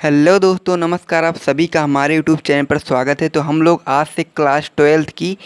Hello दोस्तों, नमस्कार। आप सभी का हमारे यूट्यूब चैनल पर स्वागत है। तो हम लोग आज से क्लास 12th की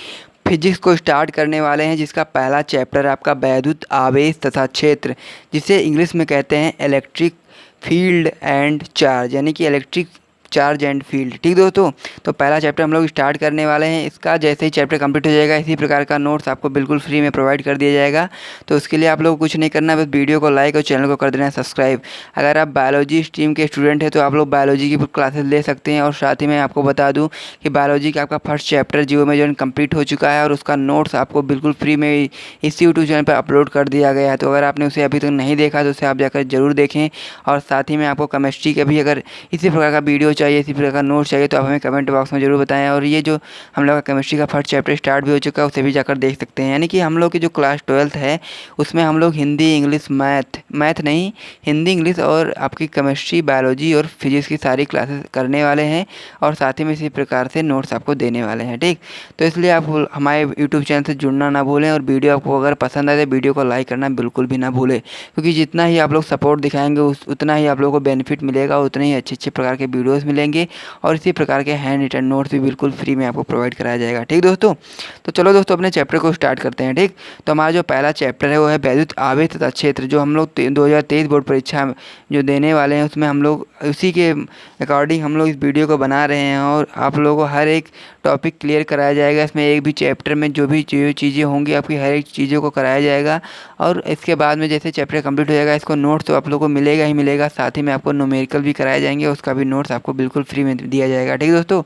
फिजिक्स को स्टार्ट करने वाले हैं, जिसका पहला चैप्टर है आपका वैद्युत आवेश तथा क्षेत्र, जिसे इंग्लिश में कहते हैं इलेक्ट्रिक फील्ड एंड चार्ज, यानी कि इलेक्ट्रिक चार्ज एंड फील्ड। ठीक दोस्तों, तो पहला चैप्टर हम लोग स्टार्ट करने वाले हैं। इसका जैसे ही चैप्टर कंप्लीट हो जाएगा, इसी प्रकार का नोट्स आपको बिल्कुल फ्री में प्रोवाइड कर दिया जाएगा। तो उसके लिए आप लोग कुछ नहीं करना, बस वीडियो को लाइक और चैनल को कर देना है सब्सक्राइब। अगर आप बायोलॉजी स्ट्रीम के स्टूडेंट हैं तो आप लोग बायोलॉजी की क्लासेस ले सकते हैं। और साथ ही मैं आपको बता दूं कि बायोलॉजी का आपका फर्स्ट चैप्टर जीव में जो कंप्लीट हो चुका है, और उसका नोट्स आपको बिल्कुल फ्री में इसी यूट्यूब चैनल पर अपलोड कर दिया गया है। तो अगर आपने उसे अभी तक नहीं देखा तो उसे आप जाकर जरूर देखें। और साथ ही में आपको केमिस्ट्री का भी अगर इसी प्रकार का वीडियो चाहिए, इसी प्रकार का नोट्स चाहिए, तो आप हमें कमेंट बॉक्स में ज़रूर बताएं। और ये जो हम लोग का केमिस्ट्री का फर्स्ट चैप्टर स्टार्ट भी हो चुका है, उसे भी जाकर देख सकते हैं। यानी कि हम लोग की जो क्लास 12th है उसमें हम लोग हिंदी, इंग्लिश, मैथ नहीं, हिंदी, इंग्लिश और आपकी केमिस्ट्री, बायोलॉजी और फिजिक्स की सारी क्लासेस करने वाले हैं। और साथ ही में इसी प्रकार से नोट्स आपको देने वाले हैं। ठीक, तो इसलिए आप हमारे यूट्यूब चैनल से जुड़ना ना भूलें। और वीडियो आपको अगर पसंद आए तो वीडियो को लाइक करना बिल्कुल भी ना भूलें, क्योंकि जितना ही आप लोग सपोर्ट दिखाएंगे उतना ही आप लोगों को बेनिफिट मिलेगा, उतने ही अच्छे अच्छे प्रकार के वीडियोज़ मिलेंगे। और इसी प्रकार के हैंड रिटन नोट्स भी बिल्कुल फ्री में आपको प्रोवाइड कराया जाएगा। ठीक दोस्तों, तो चलो दोस्तों अपने चैप्टर को स्टार्ट करते हैं। ठीक, तो हमारा जो पहला चैप्टर है वो है वैद्युत आवेश तथा क्षेत्र, जो हम लोग 2023 बोर्ड परीक्षा जो देने वाले हैं उसमें हम लोग उसी के अकॉर्डिंग हम लोग इस वीडियो को बना रहे हैं। और आप लोगों को हर एक टॉपिक क्लियर कराया जाएगा। इसमें एक भी चैप्टर में जो भी चीज़ें होंगी आपकी हर एक चीज़ों को कराया जाएगा। और इसके बाद में जैसे चैप्टर कंप्लीट हो जाएगा, इसको नोट्स तो आप लोगों को मिलेगा ही मिलेगा, साथ ही में आपको न्यूमेरिकल भी कराए जाएंगे, उसका भी नोट्स आपको बिल्कुल फ्री में दिया जाएगा। ठीक दोस्तों,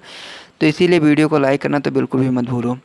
तो इसीलिए वीडियो को लाइक करना तो बिल्कुल भी मत भूलो।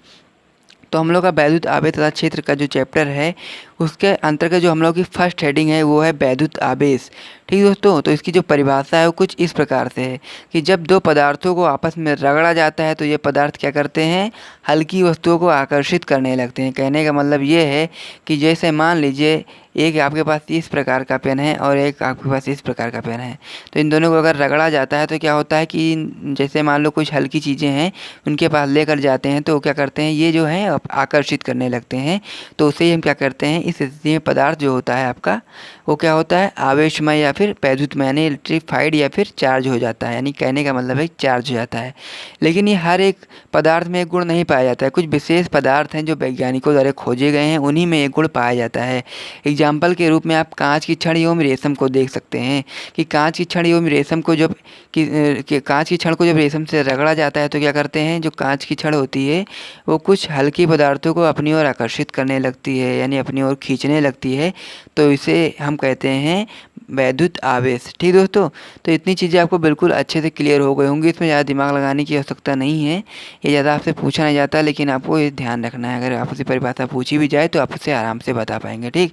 तो हम लोग का वैद्युत आवेश तथा क्षेत्र का जो चैप्टर है उसके अंतर्गत जो हम लोग की फर्स्ट हेडिंग है वो है वैद्युत आवेश। ठीक दोस्तों, तो इसकी जो परिभाषा है वो कुछ इस प्रकार से है कि जब दो पदार्थों को आपस में रगड़ा जाता है तो ये पदार्थ क्या करते हैं, हल्की वस्तुओं को आकर्षित करने लगते हैं। कहने का मतलब ये है कि जैसे मान लीजिए एक आपके पास इस प्रकार का पेन है और एक आपके पास इस प्रकार का पेन है, तो इन दोनों को अगर रगड़ा जाता है तो क्या होता है कि जैसे मान लो कुछ हल्की चीज़ें हैं उनके पास लेकर जाते हैं तो क्या करते हैं, ये जो है आकर्षित करने लगते हैं। तो उसे ही हम क्या करते हैं, इस स्थिति में पदार्थ जो होता है आपका वो क्या होता है, आवेशमय या फिर वैद्युतमय यानी इलेक्ट्रीफाइड या फिर चार्ज हो जाता है। यानी कहने का मतलब है चार्ज हो जाता है। लेकिन ये हर एक पदार्थ में एक गुण नहीं पाया जाता है। कुछ विशेष पदार्थ हैं जो वैज्ञानिकों द्वारा खोजे गए हैं, उन्हीं में एक गुण पाया जाता है। एग्जाम्पल के रूप में आप कांच की छड़ एवं रेशम को देख सकते हैं कि कांच की छड़ एवं रेशम को जब कांच की छड़ को जब रेशम से रगड़ा जाता है तो क्या करते हैं, जो कांच की छड़ होती है वो कुछ हल्की पदार्थों को अपनी ओर आकर्षित करने लगती है, यानी अपनी ओर खींचने लगती है। तो इसे हम कहते हैं वैद्युत आवेश। ठीक दोस्तों, तो इतनी चीज़ें आपको बिल्कुल अच्छे से क्लियर हो गई होंगी, इसमें ज़्यादा दिमाग लगाने की आवश्यकता नहीं है, ये ज़्यादा आपसे पूछा नहीं जाता। लेकिन आपको ये ध्यान रखना है, अगर आपसे परिभाषा पूछी भी जाए तो आप उसे आराम से बता पाएंगे। ठीक,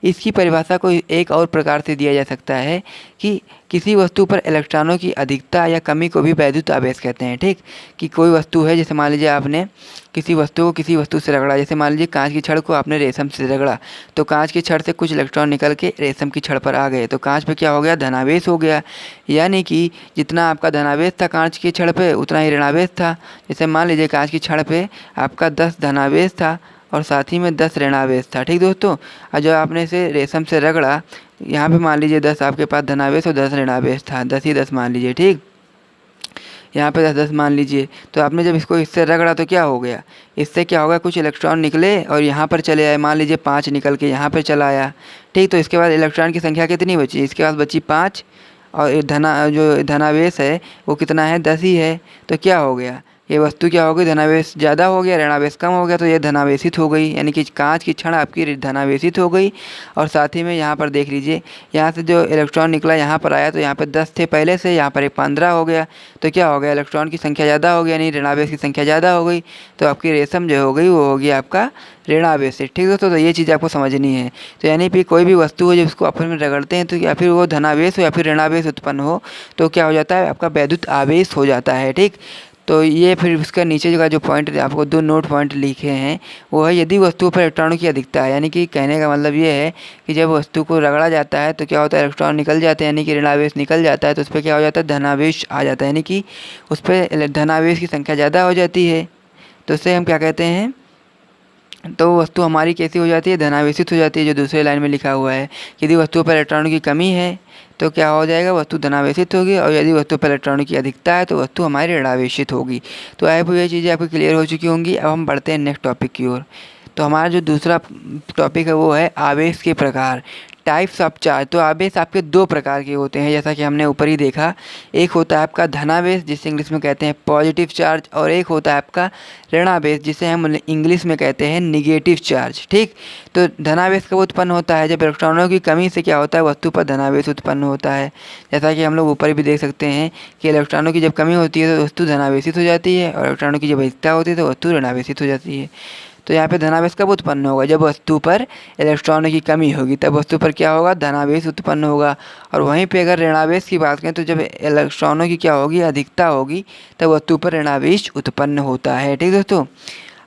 इसकी परिभाषा को एक और प्रकार से दिया जा सकता है कि किसी वस्तु पर इलेक्ट्रॉनों की अधिकता या कमी को भी वैद्युत आवेश कहते हैं। ठीक, कि कोई वस्तु है, जैसे मान लीजिए आपने किसी वस्तु को किसी वस्तु से रगड़ा, जैसे मान लीजिए कांच की छड़ को आपने रेशम से रगड़ा, तो कांच की छड़ से कुछ इलेक्ट्रॉन निकल के रेशम की छड़ पर आ गए, तो कांच पे क्या हो गया, धनावेश हो गया। यानी कि जितना आपका धनावेश था कांच की छड़ पे उतना ही ऋणावेश था। जैसे मान लीजिए कांच की छड़ पे आपका 10 धनावेश था और साथ ही में 10 ऋणावेश था। ठीक दोस्तों, और जब आपने इसे रेशम से रगड़ा, यहाँ पे मान लीजिए 10 आपके पास धनावेश और 10 ऋणावेश था, 10 ही 10 मान लीजिए। ठीक, यहाँ पे 10 10 मान लीजिए। तो आपने जब इसको इससे रगड़ा तो क्या हो गया, इससे क्या होगा, कुछ इलेक्ट्रॉन निकले और यहाँ पर चले आए, मान लीजिए 5 निकल के यहाँ पर चला आया। ठीक, तो इसके बाद इलेक्ट्रॉन की संख्या कितनी बची, इसके बाद बची 5, और जो धनावेश है वो कितना है, 10 ही है। तो क्या हो गया, ये वस्तु क्या हो गई, धनावेश ज़्यादा हो गया, ऋणावेश कम हो गया, तो ये धनावेशित हो गई। यानी कि कांच की छड़ आपकी धनावेशित हो गई। और साथ ही में यहाँ पर देख लीजिए, यहाँ से जो इलेक्ट्रॉन निकला यहाँ पर आया, तो यहाँ पर 10 थे पहले से, यहाँ पर एक 15 हो गया। तो क्या हो गया, इलेक्ट्रॉन की संख्या ज़्यादा हो गई, यानी ऋणावेश की संख्या ज़्यादा हो गई। तो आपकी रेशम जो हो गई वो होगी आपका ऋणावेशित। ठीक दोस्तों, तो ये चीज़ आपको समझनी है। तो यानी कि कोई भी वस्तु हो जब उसको आपस में रगड़ते हैं तो या फिर वो धनावेश हो या फिर ऋणावेश उत्पन्न हो, तो क्या हो जाता है, आपका वैद्युत आवेश हो जाता है। ठीक, तो ये फिर उसका नीचे का जो पॉइंट आपको 2 नोट पॉइंट लिखे हैं वो है, यदि वस्तु पर इलेक्ट्रॉनों की अधिकता है, यानी कि कहने का मतलब ये है कि जब वस्तु को रगड़ा जाता है तो क्या होता है, इलेक्ट्रॉन निकल जाते हैं, यानी कि ऋणावेश निकल जाता है, तो उस पर क्या हो जाता है, धनावेश आ जाता है, यानी कि उस पर धनावेश की संख्या ज़्यादा हो जाती है। तो उसे हम क्या कहते हैं, तो वस्तु हमारी कैसी हो जाती है, धनावेशित हो जाती है, जो दूसरे लाइन में लिखा हुआ है। यदि वस्तुओं पर इलेक्ट्रॉनों की कमी है तो क्या हो जाएगा, वस्तु धनावेशित होगी, और यदि वस्तु पर इलेक्ट्रॉनों की अधिकता है तो वस्तु हमारी ऋणावेशित होगी। तो आई होप ये चीज़ें आपको क्लियर हो चुकी होंगी। अब हम बढ़ते हैं नेक्स्ट टॉपिक की ओर। तो हमारा जो दूसरा टॉपिक है वो है आवेश के प्रकार, टाइप्स ऑफ चार्ज। तो आवेश आपके दो प्रकार के होते हैं, जैसा कि हमने ऊपर ही देखा। एक होता है आपका धनावेश, जिसे इंग्लिश में कहते हैं पॉजिटिव चार्ज, और एक होता है आपका ऋणावेश, जिसे हम इंग्लिश में कहते हैं निगेटिव चार्ज। ठीक, तो धनावेश कब उत्पन्न होता है, जब इलेक्ट्रॉनों की कमी से क्या होता है, वस्तु पर धनावेश उत्पन्न होता है। जैसा कि हम लोग ऊपर भी देख सकते हैं कि इलेक्ट्रॉनों की जब कमी होती है तो वस्तु धनावेशित हो जाती है, और इलेक्ट्रॉनों की जब अधिकता होती है तो वस्तु ऋणावेशित हो जाती है। तो यहाँ पे धनावेश कब उत्पन्न होगा, जब वस्तु पर इलेक्ट्रॉनों की कमी होगी, तब वस्तु पर क्या होगा, धनावेश उत्पन्न होगा। और वहीं पे अगर ऋणावेश की बात करें तो जब इलेक्ट्रॉनों की क्या होगी, अधिकता होगी, तब वस्तु पर ऋणावेश उत्पन्न होता है। ठीक दोस्तों,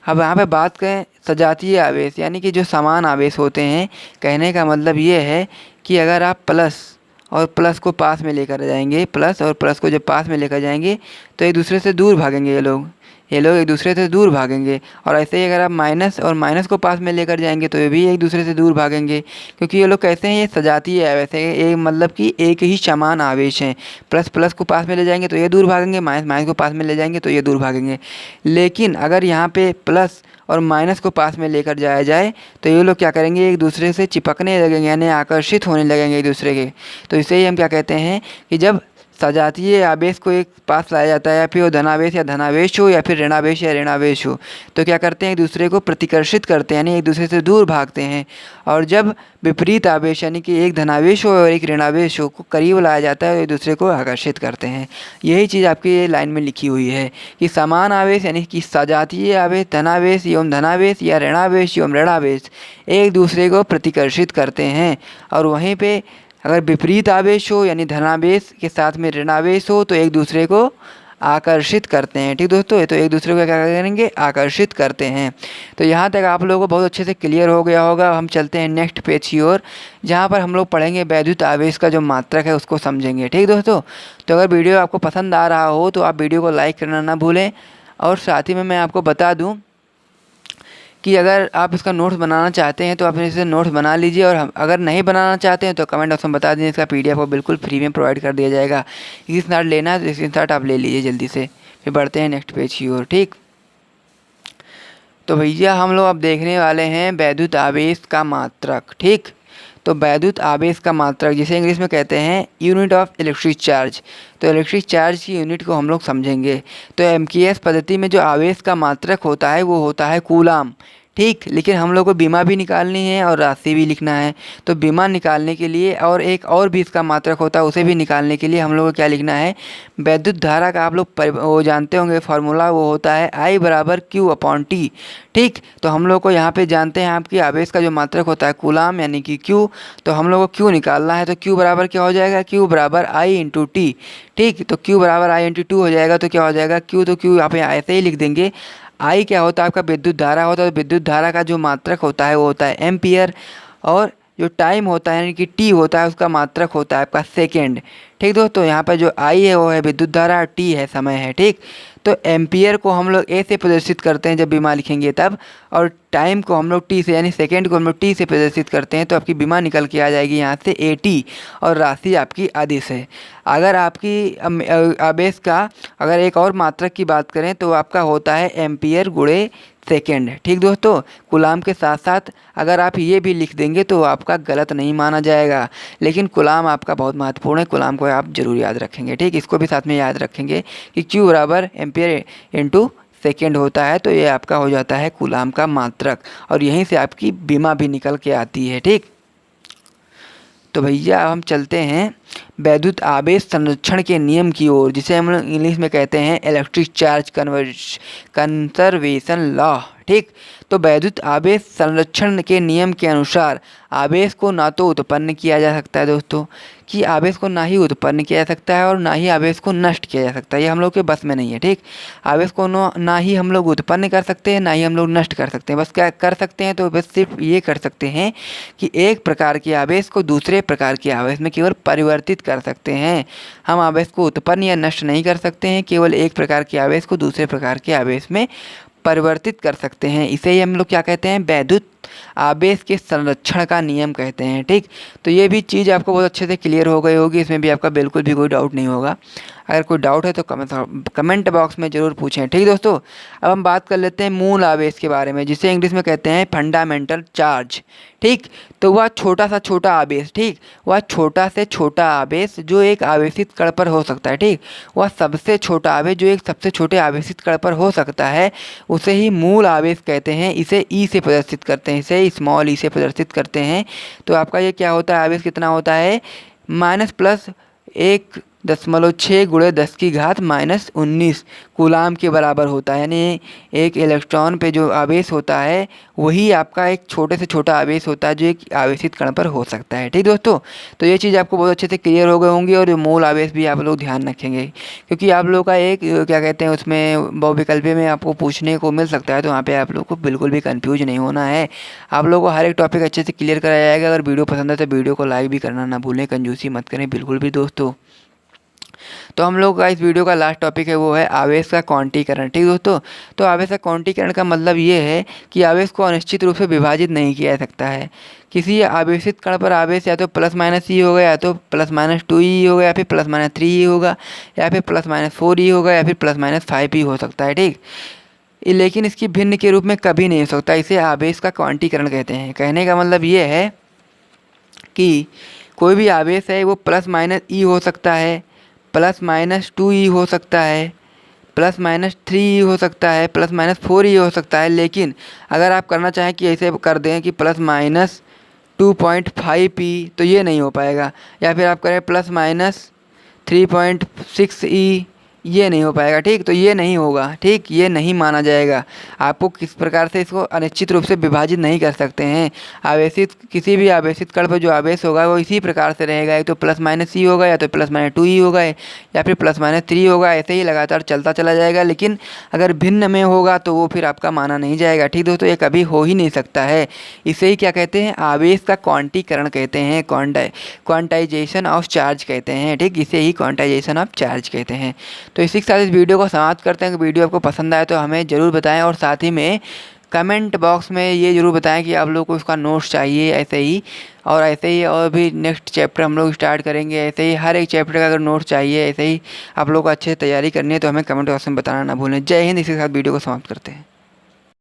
अब यहाँ पे बात करें सजातीय आवेश, यानी कि जो समान आवेश होते हैं। कहने का मतलब ये है कि अगर आप प्लस और प्लस को पास में लेकर जाएंगे, प्लस और प्लस को जब पास में लेकर जाएंगे तो एक दूसरे से दूर भागेंगे ये लोग एक दूसरे से दूर भागेंगे। और ऐसे ही अगर आप माइनस और माइनस को पास में लेकर जाएंगे तो ये भी एक दूसरे से दूर भागेंगे, क्योंकि ये लोग कैसे हैं, ये सजातीय आवेश है। ये मतलब कि एक ही समान आवेश हैं। प्लस प्लस को पास में ले जाएंगे तो ये दूर भागेंगे, माइनस माइनस को पास में ले जाएंगे तो ये दूर भागेंगे। लेकिन अगर यहाँ पे प्लस और माइनस को पास में लेकर जाया जाए तो ये लोग क्या करेंगे, एक दूसरे से चिपकने लगेंगे, यानी आकर्षित होने लगेंगे एक दूसरे के। तो इसे ही हम क्या कहते हैं कि जब सजातीय आवेश को एक पास लाया जाता है, या फिर वो धनावेश या धनावेश हो, या फिर ऋणावेश या ऋणावेश हो, तो क्या करते हैं, एक दूसरे को प्रतिकर्षित करते हैं, यानी एक दूसरे से दूर भागते हैं। और जब विपरीत आवेश यानी कि एक धनावेश हो और एक ऋणावेश हो को करीब लाया जाता है, तो एक दूसरे को आकर्षित करते हैं। यही चीज़ आपकी ये लाइन में लिखी हुई है कि समान आवेश यानी कि सजातीय आवेश, धनावेश एवं धनावेश या ऋणावेश एवं ऋणावेश एक दूसरे को प्रतिकर्षित करते हैं। और वहीं पे अगर विपरीत आवेश हो यानी धनावेश के साथ में ऋणावेश हो तो एक दूसरे को आकर्षित करते हैं। ठीक दोस्तों, तो एक दूसरे को क्या करेंगे, आकर्षित करते हैं। तो यहाँ तक आप लोगों को बहुत अच्छे से क्लियर हो गया होगा। हम चलते हैं नेक्स्ट पेज की ओर, जहाँ पर हम लोग पढ़ेंगे वैद्युत आवेश का जो मात्रक है उसको समझेंगे। ठीक दोस्तों, तो अगर वीडियो आपको पसंद आ रहा हो तो आप वीडियो को लाइक करना ना भूलें। और साथ ही में मैं आपको बता दूँ कि अगर आप इसका नोट्स बनाना चाहते हैं तो आप इसे नोट्स बना लीजिए, और अगर नहीं बनाना चाहते हैं तो कमेंट ऑप्शन बता दीजिए, इसका पीडीएफ को बिल्कुल फ्री में प्रोवाइड कर दिया जाएगा। स्क्रीनशॉट लेना है तो स्क्रीनशॉट आप ले लीजिए जल्दी से। फिर बढ़ते हैं नेक्स्ट पेज की ओर। ठीक, तो भैया हम लोग अब देखने वाले हैं वैद्युत आवेश का मात्रक। ठीक, तो वैद्युत आवेश का मात्रक जिसे इंग्लिश में कहते हैं यूनिट ऑफ इलेक्ट्रिक चार्ज। तो इलेक्ट्रिक चार्ज की यूनिट को हम लोग समझेंगे। तो एमकेएस पद्धति में जो आवेश का मात्रक होता है वो होता है कूलाम। ठीक, लेकिन हम लोग को बीमा भी निकालनी है और राशि भी लिखना है। तो बीमा निकालने के लिए और एक और भी इसका मात्रक होता है, उसे भी निकालने के लिए हम लोग को क्या लिखना है, वैद्युत धारा का आप लोग वो जानते होंगे फार्मूला, वो होता है I बराबर Q/T। ठीक, तो हम लोग को यहाँ पे जानते हैं आपकी आवेश का जो मात्रक होता है कूलाम यानी कि Q। तो हम लोग को Q निकालना है, तो Q बराबर क्या हो जाएगा, Q बराबर I/T। ठीक, तो Q बराबर I/2 हो जाएगा। तो क्या हो जाएगा, Q तो Q यहाँ पे ऐसे ही लिख देंगे। आई क्या होता है, आपका विद्युत धारा होता है। तो विद्युत धारा का जो मात्रक होता है वो होता है एम्पियर, और जो टाइम होता है यानी कि टी होता है उसका मात्रक होता है आपका सेकेंड। ठीक दोस्तों, यहाँ पर जो आई है वो है विद्युत धारा, टी है समय है। ठीक, तो एम्पियर को हम लोग ए से प्रदर्शित करते हैं जब बीमा लिखेंगे तब, और टाइम को हम लोग टी से यानी सेकेंड को हम लोग टी से प्रदर्शित करते हैं। तो आपकी बीमा निकल के आ जाएगी यहाँ से AT, और राशि आपकी आदिश है। अगर आपकी आवेश का अगर एक और मात्रक की बात करें तो आपका होता है एम्पियर गुणे सेकेंड। ठीक दोस्तों, कूलाम के साथ साथ अगर आप ये भी लिख देंगे तो आपका गलत नहीं माना जाएगा, लेकिन कूलाम आपका बहुत महत्वपूर्ण है, कूलाम को आप जरूर याद रखेंगे। ठीक, इसको भी साथ में याद रखेंगे कि Q बराबर एम्पियर इंटू सेकेंड होता है। तो ये आपका हो जाता है कूलाम का मात्रक, और यहीं से आपकी बीमा भी निकल के आती है। ठीक, तो भैया हम चलते हैं वैद्युत आवेश संरक्षण के नियम की ओर, जिसे हम लोग इंग्लिश में कहते हैं इलेक्ट्रिक चार्ज कंजर्वेशन लॉ। ठीक, तो वैद्युत आवेश संरक्षण के नियम के अनुसार आवेश को ना तो उत्पन्न किया जा सकता है दोस्तों, कि आवेश को ना ही उत्पन्न किया जा सकता है और ना ही आवेश को नष्ट किया जा सकता है, ये हम लोग के बस में नहीं है। ठीक, आवेश को ना ही हम लोग उत्पन्न कर सकते हैं, ना ही हम लोग नष्ट कर सकते हैं। बस क्या कर सकते हैं, तो बस सिर्फ ये कर सकते हैं कि एक प्रकार के आवेश को दूसरे प्रकार के आवेश में केवल परिवर्तित कर सकते हैं। हम आवेश को उत्पन्न या नष्ट नहीं कर सकते हैं, केवल एक प्रकार के आवेश को दूसरे प्रकार के आवेश में परिवर्तित कर सकते हैं। इसे ही हम लोग क्या कहते हैं, वैद्युत आवेश के संरक्षण का नियम कहते हैं। ठीक, तो ये भी चीज़ आपको बहुत अच्छे से क्लियर हो गई होगी, इसमें भी आपका बिल्कुल भी कोई डाउट नहीं होगा। अगर कोई डाउट है तो कमेंट बॉक्स में ज़रूर पूछें। ठीक दोस्तों, अब हम बात कर लेते हैं मूल आवेश के बारे में, जिसे इंग्लिश में कहते हैं फंडामेंटल चार्ज। ठीक, तो वह छोटा सा छोटा आवेश, ठीक, वह छोटा से छोटा आवेश जो एक आवेशित कण पर हो सकता है। ठीक, वह सबसे छोटा आवेश जो एक सबसे छोटे आवेशित कण पर हो सकता है, उसे ही मूल आवेश कहते हैं। इसे ई से प्रदर्शित करते हैं, इसे स्मॉल ई से प्रदर्शित करते हैं। तो आपका ये क्या होता है, आवेश कितना होता है, -+1.6 × 10⁻⁻⁻19 कूलाम के बराबर होता है। यानी एक इलेक्ट्रॉन पे जो आवेश होता है वही आपका एक छोटे से छोटा आवेश होता है जो एक आवेशित कण पर हो सकता है। ठीक दोस्तों, तो ये चीज़ आपको बहुत अच्छे से क्लियर हो गई होंगी, और मूल आवेश भी आप लोग ध्यान रखेंगे, क्योंकि आप लोग का एक क्या कहते हैं उसमें बहुविकल्पी में आपको पूछने को मिल सकता है। तो वहाँ पे आप लोग को बिल्कुल भी कंफ्यूज नहीं होना है, आप लोग को हर एक टॉपिक अच्छे से क्लियर कराया जाएगा। अगर वीडियो पसंद है तो वीडियो को लाइक भी करना ना भूलें, कंजूसी मत करें बिल्कुल भी दोस्तों। तो हम लोग का इस वीडियो का लास्ट टॉपिक है वो है आवेश का क्वांटीकरण। ठीक दोस्तों, तो आवेश का क्वांटीकरण का मतलब ये है कि आवेश को अनिश्चित रूप से विभाजित नहीं किया जा सकता है। किसी आवेशित कण पर आवेश या तो +-E होगा, या तो +-2E होगा, या फिर +-3E होगा, या फिर +-4E होगा, या फिर +-5E हो सकता है। ठीक, लेकिन इसकी भिन्न के रूप में कभी नहीं हो सकता। इसे आवेश का क्वांटीकरण कहते हैं। कहने का मतलब ये है कि कोई भी आवेश है वो +-E हो सकता है, +-2E हो सकता है, +-3E हो सकता है, +-4E हो सकता है। लेकिन अगर आप करना चाहें कि ऐसे कर दें कि +-2.5E, तो ये नहीं हो पाएगा। या फिर आप करें +-3.6E, ये नहीं हो पाएगा। ठीक, तो ये नहीं होगा। ठीक, ये नहीं माना जाएगा। आपको किस प्रकार से इसको अनिश्चित रूप से विभाजित नहीं कर सकते हैं। आवेशित किसी भी आवेशित कण पर जो आवेश होगा वो इसी प्रकार से रहेगा, एक तो +-E होगा, या तो +-2E होगा, या फिर +-3 होगा। ऐसे ही लगातार चलता चला जाएगा। लेकिन अगर भिन्न में होगा तो वो फिर आपका माना नहीं जाएगा। ठीक दोस्तों, ये कभी हो ही नहीं सकता है। इसे ही क्या कहते हैं, आवेश का क्वांटीकरण कहते हैं, क्वांटाइजेशन ऑफ चार्ज कहते हैं। ठीक, इसे ही क्वांटाइजेशन ऑफ चार्ज कहते हैं। तो इसी के साथ इस वीडियो को समाप्त करते हैं। वीडियो आपको पसंद आए तो हमें ज़रूर बताएं, और साथ ही में कमेंट बॉक्स में ये ज़रूर बताएं कि आप लोग को इसका नोट्स चाहिए ऐसे ही, और भी नेक्स्ट चैप्टर हम लोग स्टार्ट करेंगे। ऐसे ही हर एक चैप्टर का अगर नोट्स चाहिए, ऐसे ही आप लोग को अच्छे से तैयारी करनी है तो हमें कमेंट बॉक्स में बताना ना भूलें। जय हिंद। इसी के साथ वीडियो को समाप्त करते हैं।